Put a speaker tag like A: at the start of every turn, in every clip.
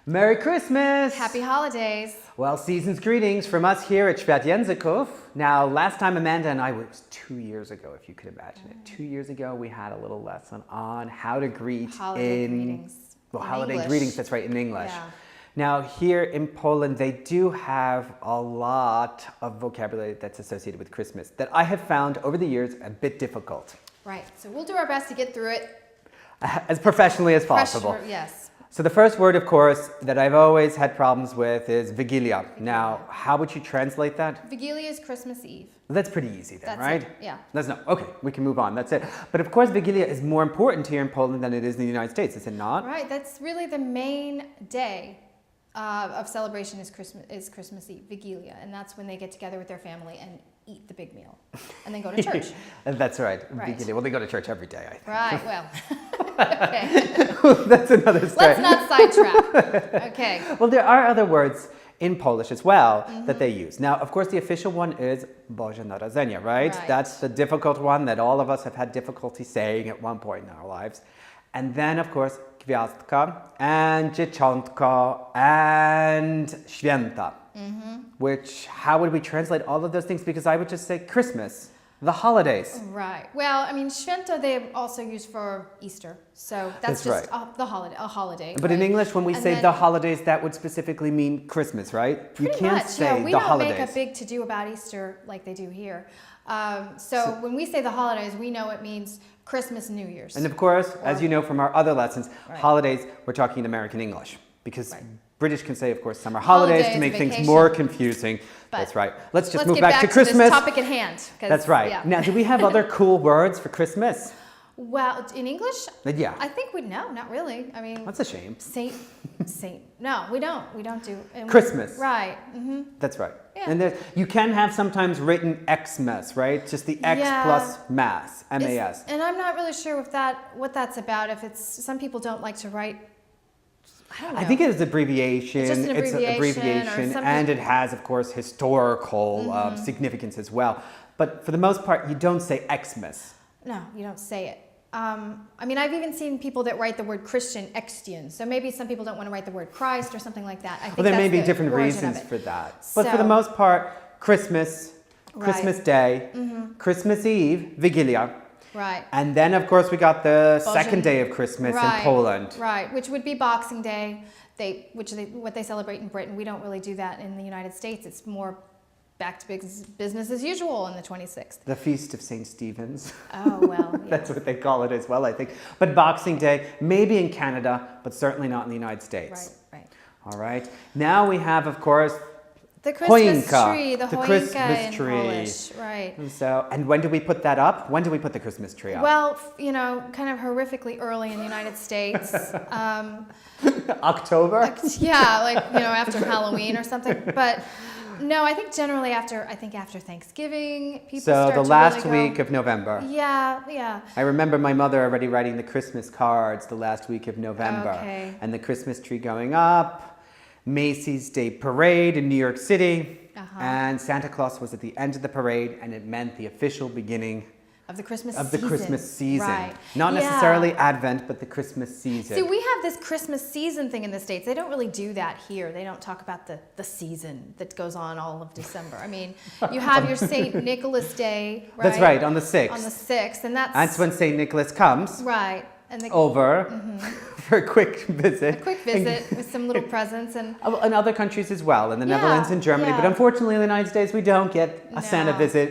A: Merry Christmas!
B: Happy holidays!
A: Well, season's greetings from us here at ЩWIAT JŁZYKÓW. Now, last time Amanda and I, it was 2 years ago, if you could imagine it. 2 years ago, we had a little lesson on how to greet
B: holiday greetings.
A: Well,
B: in
A: holiday
B: English.
A: greetings, that's right, in English.
B: Yeah.
A: Now, here in Poland, they do have a lot of vocabulary that's associated with Christmas that I have found over the years a bit difficult.
B: Right, so we'll do our best to get through it.
A: As professionally as possible.
B: Yes.
A: So the first word, of course, that I've always had problems with is Vigilia. Now, how would you translate that?
B: Vigilia is Christmas Eve.
A: That's pretty easy then,
B: That's
A: right?
B: it, yeah.
A: That's no, okay, we can move on, that's it. But of course, Vigilia is more important here in Poland than it is in the United States, is it not?
B: Right, that's really the main day of celebration is Christmas Eve, Vigilia. And that's when they get together with their family and eat the big meal. And then go to church.
A: That's right,
B: Right.
A: Vigilia. Well, they go to church every day, I think.
B: Right, well, okay.
A: That's another story.
B: Let's not sidetrack. Okay.
A: Well, there are other words in Polish as well that they use. Now, of course, the official one is Boże Narodzenie, right?
B: Right.
A: That's the difficult one that all of us have had difficulty saying at one point in our lives. And then, of course, GWIAZDKA and Dzieciątko and Święta. Which, how would we translate all of those things? Because I would just say Christmas, the holidays.
B: Right. Well, I mean, Święta they also use for Easter, so that's just
A: right.
B: a holiday.
A: But in
B: right?
A: English, when we
B: And
A: say
B: then-
A: the holidays, that would specifically mean Christmas, right? You
B: Pretty
A: can't
B: much,
A: say
B: yeah. We
A: the
B: don't
A: holidays.
B: make a big to-do about Easter like they do here. So when we say the holidays, we know it means Christmas, New Year's.
A: And of course, as you know from our other lessons,
B: Right.
A: holidays, we're talking in American English. Because British can say, of course, summer holidays to make things
B: vacation.
A: more confusing.
B: But
A: That's right. Let's just
B: Let's
A: move
B: get
A: back to
B: this
A: Christmas.
B: topic at hand. 'Cause,
A: That's right.
B: yeah.
A: Now, do we have other cool words for Christmas?
B: Well, in English,
A: Yeah.
B: I think not really. I mean,
A: That's a shame.
B: Saint. No, we don't. We don't do and
A: Christmas.
B: Right.
A: That's right.
B: Yeah.
A: And you can have sometimes written Xmas, right? Just the X
B: Yeah.
A: plus mass, M-A-S.
B: And I'm not really sure what that's about. If it's some people don't like to write. I don't know.
A: I think it is abbreviation.
B: It's just an abbreviation or something.
A: And it has, of course, historical significance as well. But for the most part, you don't say Xmas.
B: No, you don't say it. I mean, I've even seen people that write the word Christian, Xtian. So maybe some people don't want to write the word Christ or something like that. I think
A: Well, there may
B: that's
A: be
B: the
A: different
B: origin
A: reasons
B: of it.
A: for that. But for
B: So-
A: the most part, Christmas,
B: Right.
A: Christmas Day, Christmas Eve, Vigilia.
B: Right.
A: And then, of course, we got the
B: Boże-
A: second day of Christmas in Poland.
B: Right, which would be Boxing Day, what they celebrate in Britain. We don't really do that in the United States. It's more back to business as usual on the 26th.
A: The Feast of St. Stephen's.
B: Oh, well, yeah.
A: That's what they call it as well, I think. But Boxing Day, maybe in Canada, but certainly not in the United States.
B: Right.
A: All right. Now we have, of course,
B: The Christmas
A: Choinka,
B: tree, the choinka
A: Christmas
B: in
A: tree.
B: Polish, right.
A: So, and when do we put that up? When do we put the Christmas tree up?
B: Well, you know, kind of horrifically early in the United States.
A: October?
B: Yeah, like, you know, after Halloween or something. But no, I think generally after Thanksgiving, people
A: So
B: start
A: the
B: to
A: last
B: really go,
A: week of November.
B: Yeah.
A: I remember my mother already writing the Christmas cards the last week of November.
B: Okay.
A: And the Christmas tree going up, Macy's Day Parade in New York City, and Santa Claus was at the end of the parade, and it meant the official beginning
B: Of the Christmas
A: of the
B: season.
A: Christmas season.
B: Right.
A: Not
B: Yeah.
A: necessarily Advent, but the Christmas season.
B: See, we have this Christmas season thing in the States. They don't really do that here. They don't talk about the season that goes on all of December. I mean, you have your St. Nicholas Day, right?
A: That's right, on the 6th.
B: On the 6th, and
A: That's when St. Nicholas comes
B: right. And
A: over for a quick visit.
B: a quick visit with some little presents and
A: In other countries as well, in the
B: Yeah,
A: Netherlands and Germany.
B: yeah.
A: But unfortunately, in the United States, we don't get a Santa
B: No.
A: visit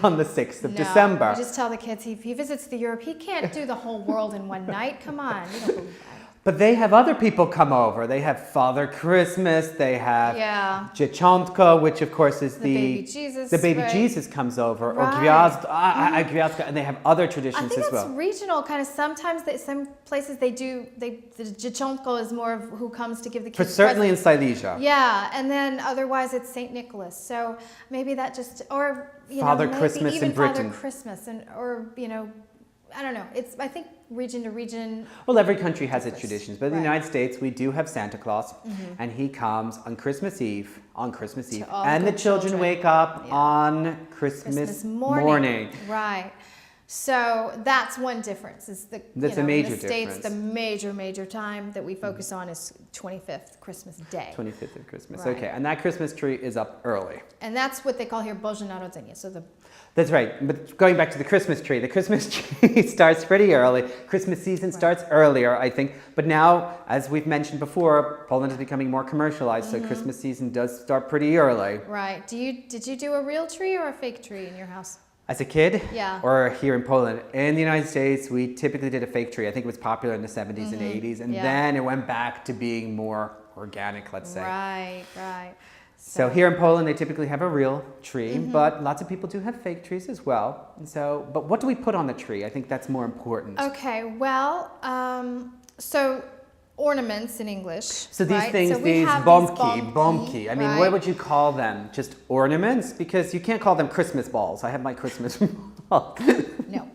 A: on the 6th of
B: no,
A: December.
B: I just tell the kids if he visits the Europe, he can't do the whole world in one night. Come on, you don't believe that.
A: But they have other people come over. They have Father Christmas, they have
B: Yeah.
A: Dzieciątko, which of course is
B: The baby Jesus,
A: The baby
B: right.
A: Jesus comes over, or
B: Right.
A: GWIAZDKA, and they have other
B: I
A: traditions
B: think
A: as
B: that's
A: well.
B: regional, kind of. Sometimes some places the Dzieciątko is more of who comes to give the
A: For
B: kids
A: certainly in
B: presents.
A: Silesia.
B: Yeah, and then otherwise it's St. Nicholas. So maybe that just, or you
A: Father
B: know, maybe
A: Christmas
B: even
A: in Britain.
B: Father Christmas, or you know, I don't know. It's I think region to region.
A: Well, every country has its traditions, but in the
B: Right.
A: United States, we do have Santa Claus, and he comes on Christmas Eve,
B: all
A: and the
B: good
A: children
B: children.
A: wake up
B: Yeah.
A: on Christmas morning.
B: Right. So that's one difference. Is
A: That's a
B: in
A: major
B: the States,
A: difference.
B: the major time that we focus on is 25th, Christmas Day.
A: 25th of Christmas.
B: Right.
A: Okay, and that Christmas tree is up early.
B: And that's what they call here Boże Narodzenie. So
A: That's right. But going back to the Christmas tree starts pretty early. Christmas season starts earlier, I think. But now, as we've mentioned before, Poland is becoming more commercialized, so Christmas season does start pretty early.
B: right. Did you do a real tree or a fake tree in your house?
A: As a kid,
B: Yeah.
A: or here in Poland, in the United States, we typically did a fake tree. I think it was popular in the 70s and 80s, and
B: Yeah.
A: then it went back to being more organic, let's say.
B: Right, right.
A: So here in Poland, they typically have a real tree, but lots of people do have fake trees as well. And so, but what do we put on the tree? I think that's more important.
B: Okay, well, so ornaments in English.
A: So these
B: right?
A: things,
B: So we
A: these
B: have
A: bomki. I mean,
B: right?
A: what would you call them? Just ornaments? Because you can't call them Christmas balls. I have my Christmas ball.
B: No.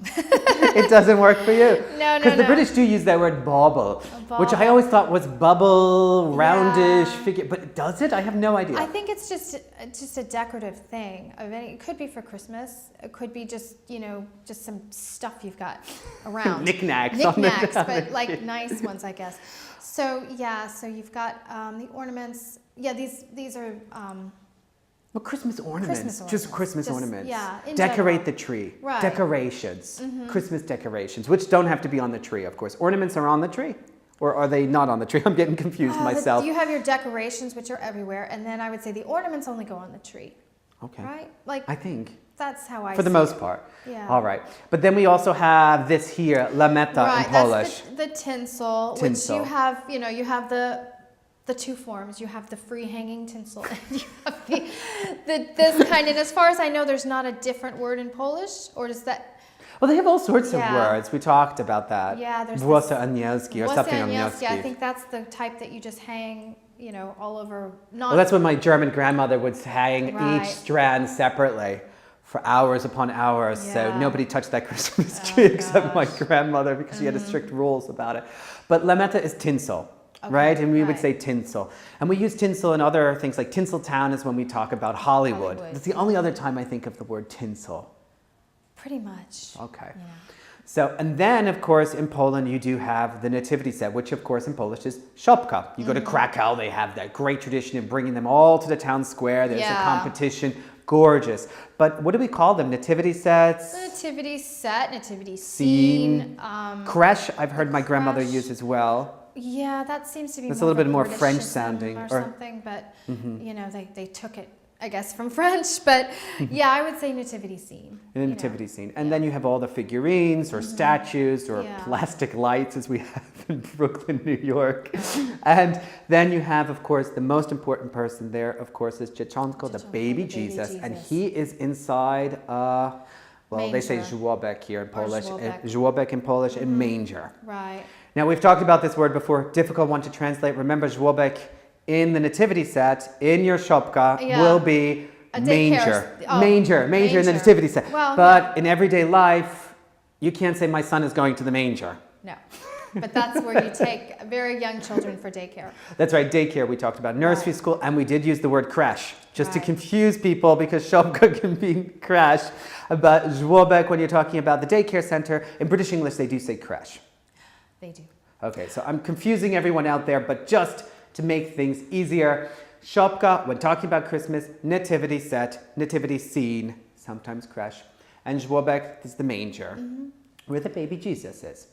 A: It doesn't work for you.
B: No,
A: Because the
B: no.
A: British do use that word bauble, which I
B: bauble.
A: always thought was bubble, roundish
B: Yeah.
A: figure. But does it? I have no idea.
B: I think it's just a decorative thing. It could be for Christmas. It could be just just some stuff you've got around.
A: Knickknacks.
B: Knickknacks, but like nice ones, I guess. So yeah, so you've got the ornaments. Yeah, these are
A: Well, Christmas ornaments.
B: Christmas
A: Just
B: ornaments.
A: Christmas
B: Just-
A: ornaments.
B: yeah, in
A: Decorate
B: general.
A: the tree.
B: Right.
A: Decorations. Christmas decorations, which don't have to be on the tree, of course. Ornaments are on the tree? Or are they not on the tree? I'm getting confused myself.
B: You have your decorations, which are everywhere, and then I would say the ornaments only go on the tree.
A: Okay.
B: Right? Like
A: I think.
B: that's how I
A: For the
B: see
A: most
B: it.
A: part.
B: Yeah.
A: All right. But then we also have this here, lameta
B: Right,
A: in Polish.
B: that's the tinsel,
A: Tinsel.
B: which you have the two forms. You have the free hanging tinsel, and you have this kind. And as far as I know, there's not a different word in Polish, or does that?
A: Well, they have all sorts of
B: Yeah.
A: words. We talked about that.
B: Yeah, there's
A: Włosy anielskie or
B: Włosy
A: something
B: anielskie,
A: anielskie.
B: I think that's the type that you just hang, all over. Not
A: Well, that's what my German grandmother would hang each
B: Right. strand
A: strand separately for hours upon hours. So
B: Yeah.
A: nobody touched that Christmas tree except my
B: gosh.
A: grandmother because she had strict rules about it. But lameta is tinsel.
B: Okay,
A: Right? And we would
B: right.
A: say tinsel. And we use tinsel in other things like Tinseltown is when we talk about Hollywood.
B: Hollywood.
A: That's the only other time I think of the word tinsel.
B: pretty much.
A: Okay.
B: Yeah.
A: So, and then of course in Poland you do have the nativity set, which of course in Polish is szopka. You go to Krakow, they have that great tradition of bringing them all to the town square. There's a
B: Yeah.
A: competition, gorgeous. But what do we call them? Nativity sets?
B: The nativity set, nativity
A: Scene.
B: scene.
A: Creche, I've heard my grandmother
B: creche.
A: use as well.
B: Yeah, that seems to be
A: That's
B: more
A: a little
B: of
A: bit more
B: British
A: French
B: ism
A: sounding,
B: or
A: or-
B: something, but they took it, I guess, from French. But yeah, I would say nativity scene.
A: In a nativity scene. And then you have all the figurines or statues or
B: Yeah.
A: plastic lights as we have in Brooklyn, New York. And then you have, of course, the most important person there, of course, is Dzieciątko, the baby Jesus. And he is inside, they say
B: Manger.
A: żłobek here in Polish.
B: żłobek.
A: Żłobek in Polish, and manger.
B: Right.
A: Now, we've talked about this word before, difficult one to translate. Remember, żłobek in the nativity set, in your szopka,
B: Yeah.
A: will be
B: A daycare
A: manger.
B: oh,
A: manger in the
B: manger.
A: nativity set.
B: Well,
A: but in everyday life, you can't say my son is going to the manger.
B: No. But that's where you take very young children for daycare.
A: That's right, daycare we talked about, nursery
B: Right.
A: school, and we did use the word creche, just to
B: Right.
A: confuse people because szopka can be creche. But żłobek, when you're talking about the daycare center, in British English they do say creche.
B: They do.
A: Okay, so I'm confusing everyone out there, but just to make things easier, szopka, when talking about Christmas, nativity set, nativity scene, sometimes creche, and żłobek is the manger, where the baby Jesus is.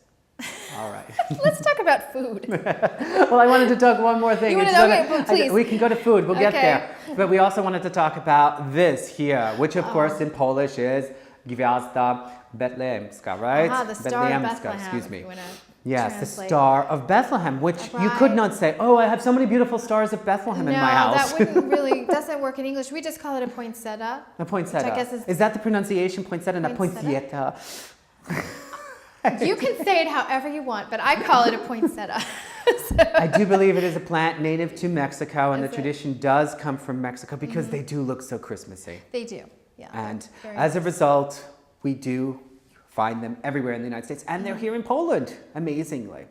A: All right.
B: Let's talk about food.
A: Well, I wanted to talk one more thing.
B: You wanna-
A: It's
B: okay, well, please.
A: We can go to food. We'll get
B: Okay.
A: there. But we also wanted to talk about this here, which of course in Polish is Gwiazda Betlehemska, right?
B: Ah, the Star of
A: Betlehemska,
B: Bethlehem.
A: excuse me.
B: If you wanna
A: Yes, the
B: translate.
A: Star of Bethlehem, which you could
B: Right.
A: not say, oh, I have so many beautiful stars of Bethlehem in my house.
B: that wouldn't really, doesn't work in English. We just call it a poinsettia.
A: A poinsettia.
B: Which I guess is-
A: that the pronunciation? Poinsettia, not
B: Poinsettia?
A: poinsettia.
B: You can say it however you want, but I call it a poinsettia.
A: I do believe it is a plant native to Mexico, and
B: Is
A: the
B: it?
A: tradition does come from Mexico because they do look so Christmassy.
B: They do. Yeah.
A: And
B: Very
A: as a
B: nice.
A: result, we do find them everywhere in the United States, and they're here in Poland, amazingly.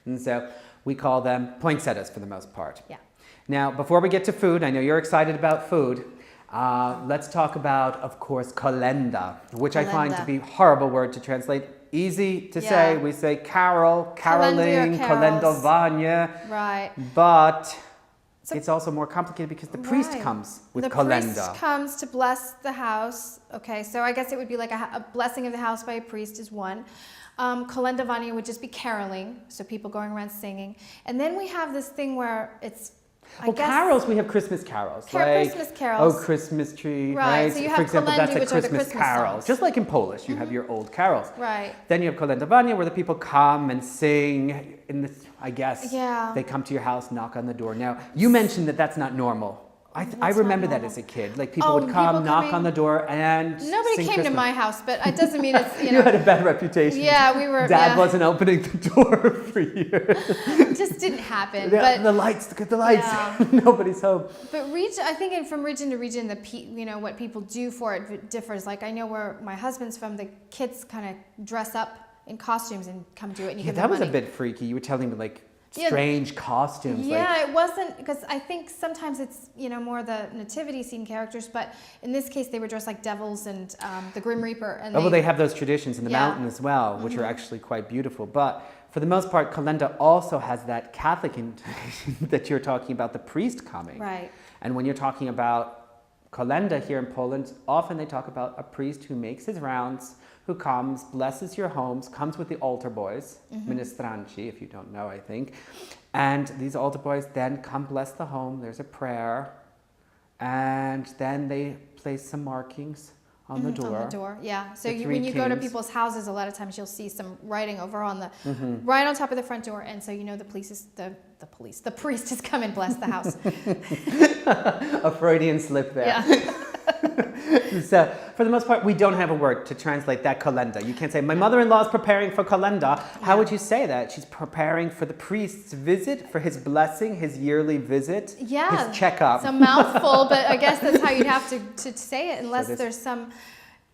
A: And so we call them poinsettias for the most part.
B: Yeah.
A: Now, before we get to food, I know you're excited about food, Let's talk about, of course, kolęda, which I find to
B: Kolęda.
A: be a horrible word to translate. Easy to say. We say carol, caroling,
B: carols.
A: kolędowanie.
B: Right.
A: But
B: So-
A: it's also more complicated because the priest
B: Right.
A: comes with
B: the
A: kolęda.
B: priest comes to bless the house. Okay, so I guess it would be like a blessing of the house by a priest is one. Kolędowanie would just be caroling, so people going around singing. And then we have this thing where it's, I guess,
A: carols, we have Christmas carols.
B: Christmas carols.
A: Oh, Christmas tree,
B: Right,
A: right?
B: so you
A: For
B: have
A: example,
B: kolędy,
A: that's a
B: which are the
A: Christmas
B: Christmas
A: carol.
B: songs.
A: Just like in Polish, you have your old carols.
B: Right.
A: Then you have kolędowanie, where the people come and sing. In this, I guess,
B: Yeah.
A: they come to your house, knock on the door. Now, you mentioned that that's not normal. I
B: That's
A: remember
B: not
A: that
B: normal.
A: as a kid. Like people
B: Oh,
A: would come,
B: people
A: knock
B: coming-
A: on the door, and
B: Nobody
A: sing
B: came to
A: Christmas.
B: my house, but it doesn't mean it's, you
A: You
B: know,
A: had a bad reputation.
B: Yeah, we were-
A: Dad
B: yeah.
A: wasn't opening the door for years.
B: it just didn't happen.
A: Yeah,
B: But
A: the lights, look at the lights.
B: Yeah.
A: Nobody's home.
B: But I think from region to region, what people do for it differs. Like I know where my husband's from, the kids kind of dress up in costumes and come do it. And you
A: Yeah,
B: give
A: that
B: them
A: was a
B: money.
A: bit freaky. You were telling me like
B: Yeah.
A: strange costumes.
B: Yeah, it wasn't, because I think sometimes it's, more the nativity scene characters, but in this case they were dressed like devils and the Grim Reaper. And
A: Well, they have those traditions in the
B: Yeah.
A: mountain as well, which are actually quite beautiful. But for the most part, kolęda also has that Catholic intonation that you're talking about, the priest coming.
B: Right.
A: And when you're talking about kolęda here in Poland, often they talk about a priest who makes his rounds, who comes, blesses your homes, comes with the altar boys, ministranci, if you don't know, I think. And these altar boys then come bless the home. There's a prayer. And then they place some markings on the door.
B: On the door, yeah. So
A: The
B: when
A: three
B: you go to
A: kings.
B: people's houses, a lot of times you'll see some writing over on the,
A: Mm-hmm.
B: right on top of the front door, and so the priest has come and blessed the house.
A: A Freudian slip there.
B: Yeah.
A: So, for the most part, we don't have a word to translate that kolęda. You can't say, my mother-in-law is preparing for kolęda. How would you say that? She's preparing for the priest's visit, for his blessing, his yearly visit,
B: Yeah.
A: his checkup.
B: It's a mouthful, but I guess that's how you'd have to say it, unless
A: this-
B: there's some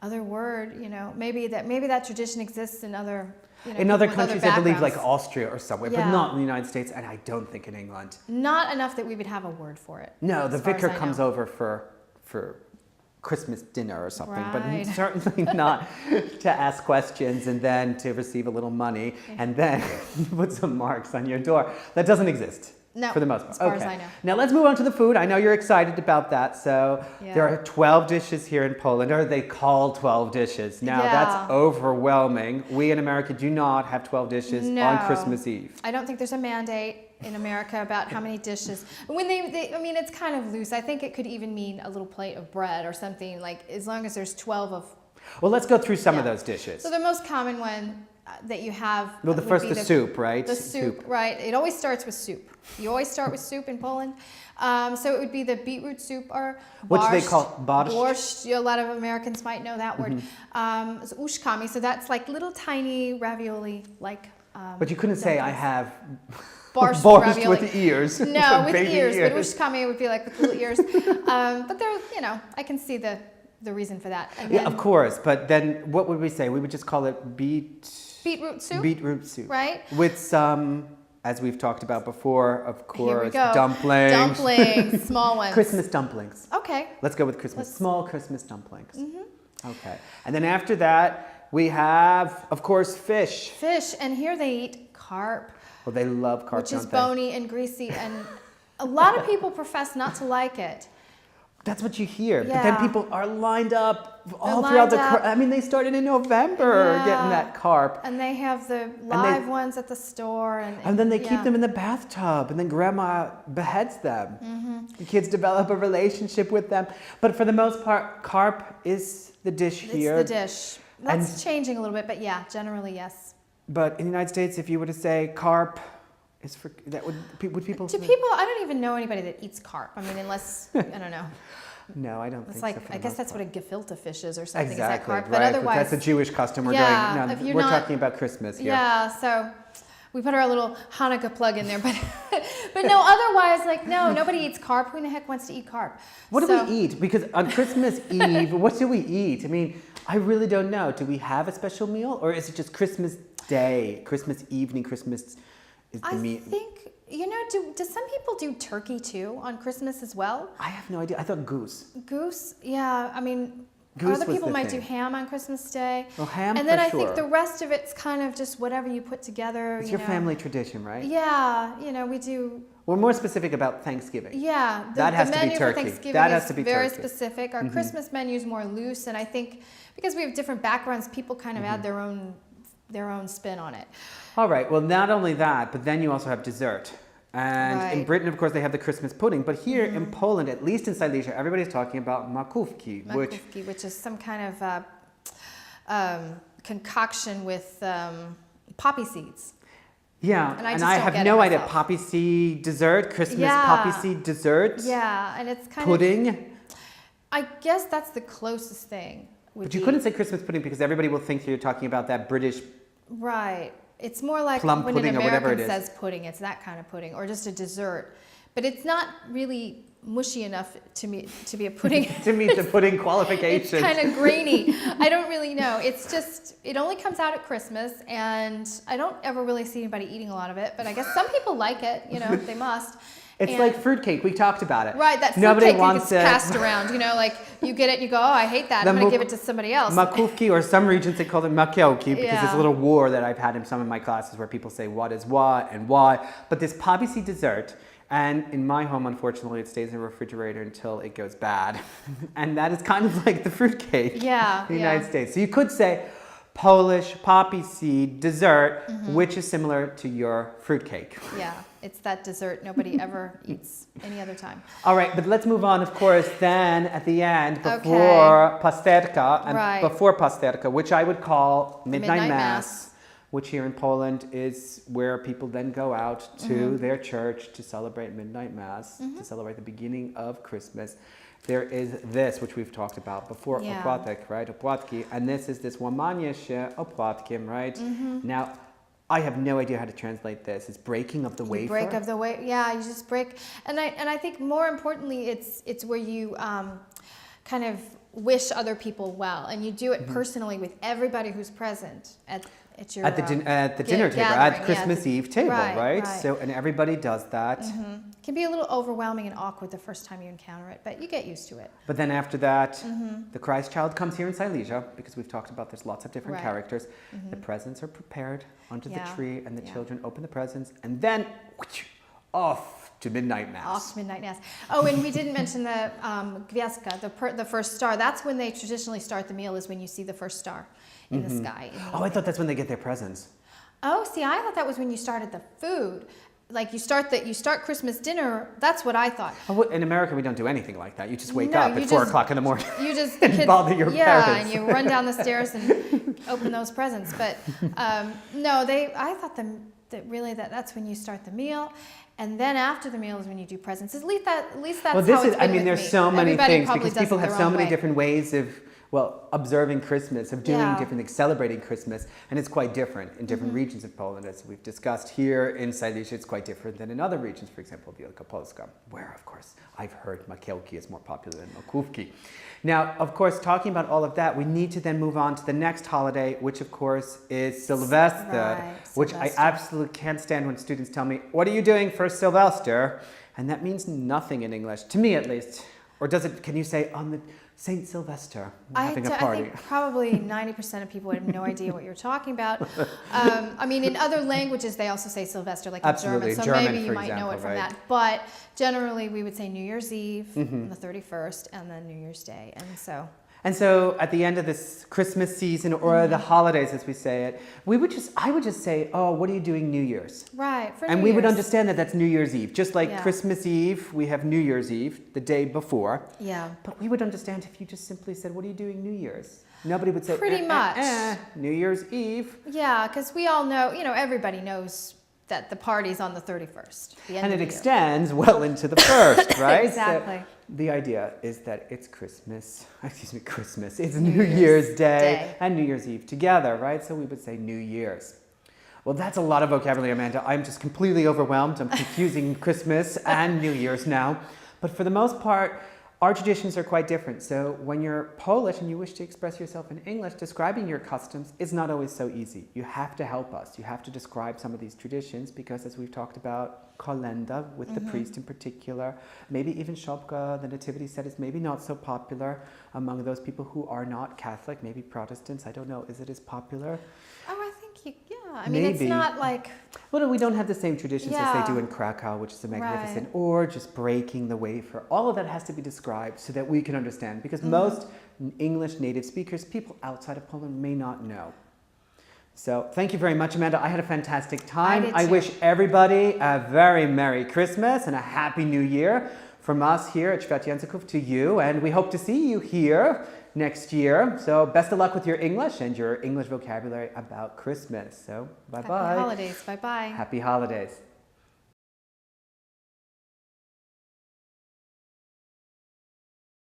B: other word, maybe that tradition exists in other,
A: In other
B: people with
A: countries, I believe, like
B: backgrounds.
A: Austria or somewhere, but
B: Yeah.
A: not in the United States, and I don't think in England.
B: Not enough that we would have a word for it.
A: No, the
B: as far as
A: vicar
B: I
A: comes
B: know.
A: over for Christmas dinner or something,
B: Right.
A: but certainly not to ask questions and then to receive a little money and then put some marks on your door. That doesn't exist.
B: No,
A: for the most part.
B: as far as I know.
A: Now let's move on to the food. I know you're excited about that. So
B: Yeah.
A: there are 12 dishes here in Poland, or they call 12 dishes. Now
B: Yeah.
A: that's overwhelming. We in America do not have 12 dishes on
B: No.
A: Christmas Eve.
B: I don't think there's a mandate in America about how many dishes. When it's kind of loose. I think it could even mean a little plate of bread or something, like as long as there's 12 of.
A: Well, let's go through some of
B: Yeah.
A: those dishes.
B: So the most common one that you have.
A: Well, the
B: would
A: first,
B: be
A: the soup, right?
B: The soup, right? It always starts with soup. You always start with soup in Poland. So it would be the beetroot soup or
A: Which they
B: borscht.
A: call borscht.
B: Borscht. A lot of Americans might know that word. It's uszkami. So that's like little tiny ravioli, like.
A: But you couldn't say I have
B: Borscht
A: borscht
B: ravioli.
A: with ears.
B: No, with
A: baby
B: ears. But uszkami would be like with little ears. But there, I can see the reason for that. And
A: Yeah,
B: then
A: of course. But then what would we say? We would just call it
B: beetroot soup.
A: beetroot soup.
B: Right.
A: With some, as we've talked about before, of
B: Here we
A: course,
B: go.
A: dumplings.
B: Dumplings, small ones.
A: Christmas dumplings.
B: Okay.
A: Let's go with Christmas. Small Christmas dumplings. Okay. And then after that, we have, of course, fish.
B: Fish, and here they eat carp,
A: Well, they love carp,
B: which is
A: don't they?
B: bony and greasy, and a lot of people profess not to like it.
A: That's what you hear. But then
B: Yeah.
A: people are lined up all
B: They're
A: throughout the.
B: lined up.
A: I mean, they started in November
B: Yeah.
A: getting that carp.
B: And they have the live ones at the store,
A: And then they keep
B: yeah.
A: them in the bathtub, and then grandma beheads them. The kids develop a relationship with them. But for the most part, carp is the dish
B: It's
A: here.
B: the dish. That's
A: And-
B: changing a little bit, but yeah, generally yes.
A: But in the United States, if you were to say carp is for that, would people?
B: To people, I don't even know anybody that eats carp. I mean, unless I don't know.
A: No, I don't
B: It's
A: think
B: like
A: so. for
B: I
A: the
B: guess
A: most
B: that's
A: part.
B: what a gefilte fish is or something. Is
A: Exactly,
B: that carp?
A: right.
B: But otherwise,
A: that's a Jewish custom. We're
B: Yeah,
A: doing.
B: if
A: No,
B: you're
A: we're
B: not-
A: talking about Christmas here.
B: yeah. So we put our little Hanukkah plug in there, but but no. Otherwise, like no, nobody eats carp. Who in the heck wants to eat carp?
A: What do
B: So-
A: we eat? Because on Christmas Eve, what do we eat? I mean, I really don't know. Do we have a special meal, or is it just Christmas Day, Christmas evening, Christmas is the
B: I
A: meal?
B: think You know, do some people do turkey too on Christmas as well?
A: I have no idea. I thought goose.
B: Goose? Yeah, I mean,
A: Goose
B: other
A: was
B: people
A: the
B: might
A: thing.
B: do ham on Christmas Day.
A: Well, ham
B: and then
A: for
B: I think
A: sure.
B: the rest of it's kind of just whatever you put together.
A: It's
B: you
A: your
B: know.
A: family tradition, right?
B: Yeah, you know, we do.
A: We're more specific about Thanksgiving.
B: Yeah,
A: That has
B: the
A: to be
B: menu
A: turkey.
B: for Thanksgiving
A: That has
B: is
A: to be
B: very
A: turkey.
B: specific. Our Christmas menu is more loose, and I think because we have different backgrounds, people kind of add their own spin on it.
A: All right. Well, not only that, but then you also have dessert. And in
B: Right.
A: Britain, of course, they have the Christmas pudding. But here in Poland, at least in Silesia, everybody's talking about makówki,
B: Makówki, which is some kind of concoction with poppy seeds.
A: yeah,
B: And I
A: and
B: just
A: I
B: don't
A: have
B: get
A: no
B: it
A: idea.
B: myself.
A: Poppy seed dessert, Christmas
B: Yeah.
A: poppy seed dessert,
B: Yeah, and it's kind
A: pudding.
B: of. I guess that's the closest thing.
A: But you couldn't say Christmas pudding because everybody will think you're talking about that British.
B: Right. It's more like
A: Plum
B: when
A: pudding
B: an
A: or whatever
B: American
A: it is.
B: says pudding, it's that kind of pudding, or just a dessert. But it's not really mushy enough to be a pudding.
A: To meet the pudding
B: It's
A: qualifications.
B: kind of grainy. I don't really know. It's just, it only comes out at Christmas, and I don't ever really see anybody eating a lot of it, but I guess some people like it, you know, they must.
A: It's
B: And-
A: like fruitcake. We talked about it.
B: Right, that
A: Nobody
B: fruitcake
A: wants
B: gets
A: it.
B: passed around, you know, like you get it and you go, oh, I hate that,
A: The
B: I'm going
A: mu-
B: to give it to somebody else.
A: Makówki, or some regions they call it makioki, because it's
B: Yeah.
A: a little war that I've had in some of my classes where people say what is what and why. But this poppy seed dessert, and in my home, unfortunately, it stays in the refrigerator until it goes bad. And that is kind of like the fruitcake
B: Yeah,
A: in the
B: yeah.
A: United States. So you could say Polish poppy seed dessert, which is similar to your fruitcake.
B: Yeah, it's that dessert nobody ever eats any other time.
A: All right, but let's move on, of course, then at the end, before pasterka, and
B: Right.
A: before pasterka, which I would call Midnight
B: Midnight
A: Mass,
B: Mass.
A: which here in Poland is where people then go out to their church to celebrate Midnight Mass, to celebrate the beginning of Christmas. There is this, which we've talked about before,
B: Yeah.
A: opłatek, right? Opłatki, and this is this łamanie się opłatkiem, right? Now, I have no idea how to translate this. It's breaking of the wafer.
B: Break of the way, yeah, you just break. And I think more importantly, it's where you kind of wish other people well, and you do it personally with everybody who's present at your
A: At the dinner table,
B: gathering,
A: at Christmas
B: yeah.
A: Eve table,
B: Right,
A: right?
B: right.
A: So, and everybody does that.
B: It can be a little overwhelming and awkward the first time you encounter it, but you get used to it.
A: But then after that, the Christ child comes here in Silesia, because we've talked about there's lots of different
B: Right.
A: characters. The presents are prepared under the
B: Yeah,
A: tree, and the
B: yeah.
A: children open the presents, and then off to Midnight Mass.
B: Off Midnight Mass. Oh, and we didn't mention the GWIAZDKA, the first star. That's when they traditionally start the meal, is when you see the first star in the sky.
A: Oh, I thought that's when they get their presents.
B: Oh, see, I thought that was when you started the food. Like you start Christmas dinner. That's what I thought.
A: Oh, in America, we don't do anything like that. You just wake
B: No,
A: up
B: you
A: at 4
B: just-
A: o'clock in the morning.
B: You just
A: And bother your
B: yeah,
A: parents.
B: and you run down the stairs and open those presents. But no, I thought that's when you start the meal, and then after the meal is when you do presents. At least that's
A: Well,
B: how it's been with
A: there's
B: me.
A: so many
B: Everybody
A: things,
B: probably
A: because
B: does
A: people
B: it
A: have
B: their
A: so
B: own
A: many
B: way.
A: different ways of, well, observing Christmas, of doing
B: Yeah.
A: different things, celebrating Christmas, and it's quite different in different regions of Poland, as we've discussed. Here in Silesia, it's quite different than in other regions, for example, Wielkopolska, where, of course, I've heard makiełki is more popular than makówki. Now, of course, talking about all of that, we need to then move on to the next holiday, which, of course, is Sylvester,
B: Right,
A: which I
B: Sylvester.
A: absolutely can't stand when students tell me, what are you doing for Sylvester? And that means nothing in English, to me at least. Or does it, can you say, on the St. Sylvester, we're having a party?
B: I think probably 90% of people would have no idea what you're talking about. I mean, in other languages, they also say Sylvester, like
A: Absolutely,
B: in German. So
A: German,
B: maybe you
A: for
B: might know
A: example,
B: it from
A: right?
B: that. But generally, we would say New Year's Eve on the 31st, and then New Year's Day.
A: And so at the end of this Christmas season, or the holidays as we say it, I would just say, oh, what are you doing New Year's?
B: Right, for
A: And
B: New
A: we would
B: Year's.
A: understand that that's New Year's Eve. Just like
B: Yeah.
A: Christmas Eve, we have New Year's Eve, the day before.
B: Yeah.
A: But we would understand if you just simply said, what are you doing New Year's? Nobody would say,
B: Pretty much.
A: New Year's Eve.
B: Yeah, because we all know, everybody knows that the party's on the 31st. The end
A: And
B: of
A: it
B: the year.
A: extends well into the first, right?
B: Exactly.
A: So the idea is that it's Christmas, it's New Year's Day and New Year's Eve together, right? So we would say New Year's. Well, that's a lot of vocabulary, Amanda. I'm just completely overwhelmed. I'm confusing Christmas and New Year's now. But for the most part, Our traditions are quite different. So when you're Polish and you wish to express yourself in English, describing your customs is not always so easy. You have to help us. You have to describe some of these traditions because, as we've talked about, kolęda with the priest in particular, maybe even szopka, the nativity set, is maybe not so popular among those people who are not Catholic, maybe Protestants. I don't know. Is it as popular?
B: Oh, I think I mean, it's not like...
A: Well, no, we don't have the same traditions as
B: Yeah.
A: they do in Krakow, which is a magnificent,
B: Right.
A: or just breaking the wafer. All of that has to be described so that we can understand, because most English native speakers, people outside of Poland, may not know. So thank you very much, Amanda. I had a fantastic time.
B: did
A: I
B: too.
A: wish everybody a very Merry Christmas and a Happy New Year from us here at ЩWIAT JŁZYKÓW to you, and we hope to see you here next year. So best of luck with your English and your English vocabulary about Christmas. So bye-bye.
B: Happy holidays. Bye-bye.
A: Happy holidays.